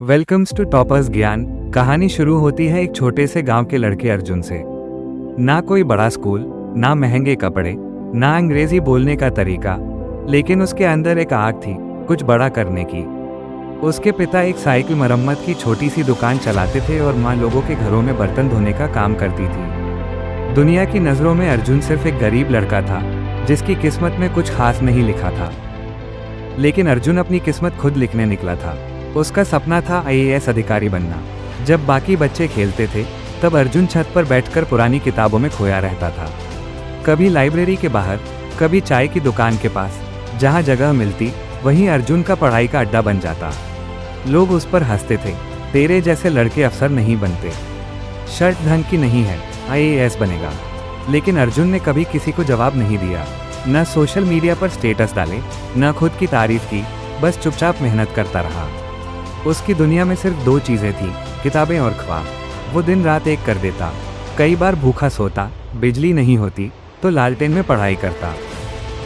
Welcomes to toppers ज्ञान। कहानी शुरू होती है एक छोटे से गांव के लड़के अर्जुन से। ना कोई बड़ा स्कूल, ना महंगे कपड़े, ना अंग्रेजी बोलने का तरीका, लेकिन उसके अंदर एक आग थी कुछ बड़ा करने की। उसके पिता एक साइकिल मरम्मत की छोटी सी दुकान चलाते थे और माँ लोगों के घरों में बर्तन धोने का काम करती थी। दुनिया की नज़रों में अर्जुन सिर्फ एक गरीब लड़का था जिसकी किस्मत में कुछ खास नहीं लिखा था। लेकिन अर्जुन अपनी किस्मत खुद लिखने निकला था। उसका सपना था आईएएस अधिकारी बनना। जब बाकी बच्चे खेलते थे तब अर्जुन छत पर बैठकर पुरानी किताबों में खोया रहता था। कभी लाइब्रेरी के बाहर, कभी चाय की दुकान के पास, जहाँ जगह मिलती वहीं अर्जुन का पढ़ाई का अड्डा बन जाता। लोग उस पर हंसते थे, तेरे जैसे लड़के अफसर नहीं बनते, शर्ट ढंग की नहीं है, आईएएस बनेगा। लेकिन अर्जुन ने कभी किसी को जवाब नहीं दिया, न सोशल मीडिया पर स्टेटस डाले, न खुद की तारीफ की, बस चुपचाप मेहनत करता रहा। उसकी दुनिया में सिर्फ दो चीज़ें थी, किताबें और ख्वाब। वो दिन रात एक कर देता। कई बार भूखा सोता, बिजली नहीं होती तो लालटेन में पढ़ाई करता,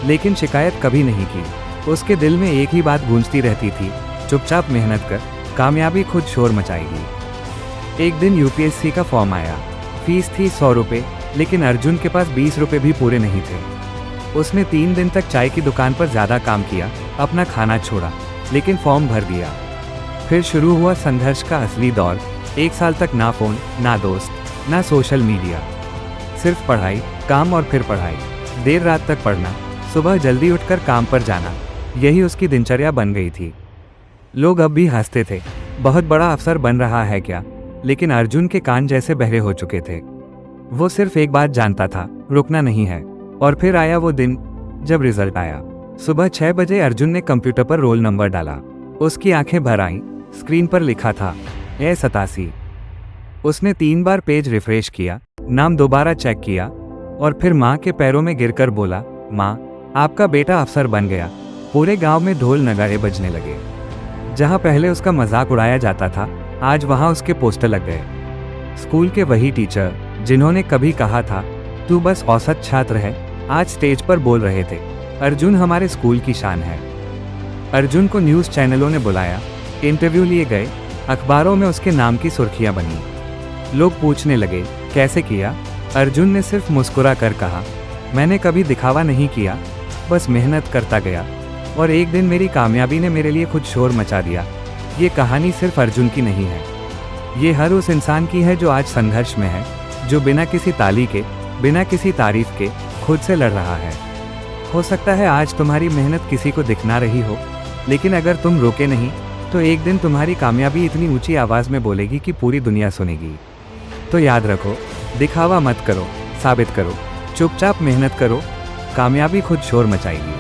लेकिन शिकायत कभी नहीं की। उसके दिल में एक ही बात गूंजती रहती थी, चुपचाप मेहनत कर, कामयाबी खुद शोर मचाएगी। एक दिन यूपीएससी का फॉर्म आया। फीस थी 100 रुपये, लेकिन अर्जुन के पास 20 रुपये भी पूरे नहीं थे। उसने 3 दिन तक चाय की दुकान पर ज़्यादा काम किया, अपना खाना छोड़ा, लेकिन फॉर्म भर दिया। फिर शुरू हुआ संघर्ष का असली दौर। 1 साल तक ना फ़ोन, ना दोस्त, ना सोशल मीडिया, सिर्फ पढ़ाई, काम और फिर पढ़ाई। देर रात तक पढ़ना, सुबह जल्दी उठकर काम पर जाना, यही उसकी दिनचर्या बन गई थी। लोग अब भी हंसते थे, बहुत बड़ा अफसर बन रहा है क्या? लेकिन अर्जुन के कान जैसे बहरे हो चुके थे। वो सिर्फ एक बात जानता था, रुकना नहीं है। और फिर आया वो दिन जब रिजल्ट आया। सुबह 6 बजे अर्जुन ने कंप्यूटर पर रोल नंबर डाला। उसकी आंखें भर आईं। स्क्रीन पर लिखा था A87। उसने 3 बार पेज रिफ्रेश किया, नाम दोबारा चेक किया और फिर माँ के पैरों में गिरकर बोला, माँ, आपका बेटा अफसर बन गया। पूरे गांव में ढोल नगाड़े बजने लगे। जहाँ पहले उसका मजाक उड़ाया जाता था, आज वहाँ उसके पोस्टर लग गए। स्कूल के वही टीचर जिन्होंने कभी कहा था तू बस औसत छात्र है, आज स्टेज पर बोल रहे थे, अर्जुन हमारे स्कूल की शान है। अर्जुन को न्यूज़ चैनलों ने बुलाया, इंटरव्यू लिए गए, अखबारों में उसके नाम की सुर्खियां बनी। लोग पूछने लगे, कैसे किया? अर्जुन ने सिर्फ मुस्कुरा कर कहा, मैंने कभी दिखावा नहीं किया, बस मेहनत करता गया। और एक दिन मेरी कामयाबी ने मेरे लिए खुद शोर मचा दिया। ये कहानी सिर्फ अर्जुन की नहीं है, ये हर उस इंसान की है जो आज संघर्ष में है, जो बिना किसी ताली के, बिना किसी तारीफ के खुद से लड़ रहा है। हो सकता है आज तुम्हारी मेहनत किसी को दिख ना रही हो, लेकिन अगर तुम रोके नहीं तो एक दिन तुम्हारी कामयाबी इतनी ऊंची आवाज़ में बोलेगी कि पूरी दुनिया सुनेगी। तो याद रखो, दिखावा मत करो, साबित करो, चुपचाप मेहनत करो, कामयाबी खुद शोर मचाएगी।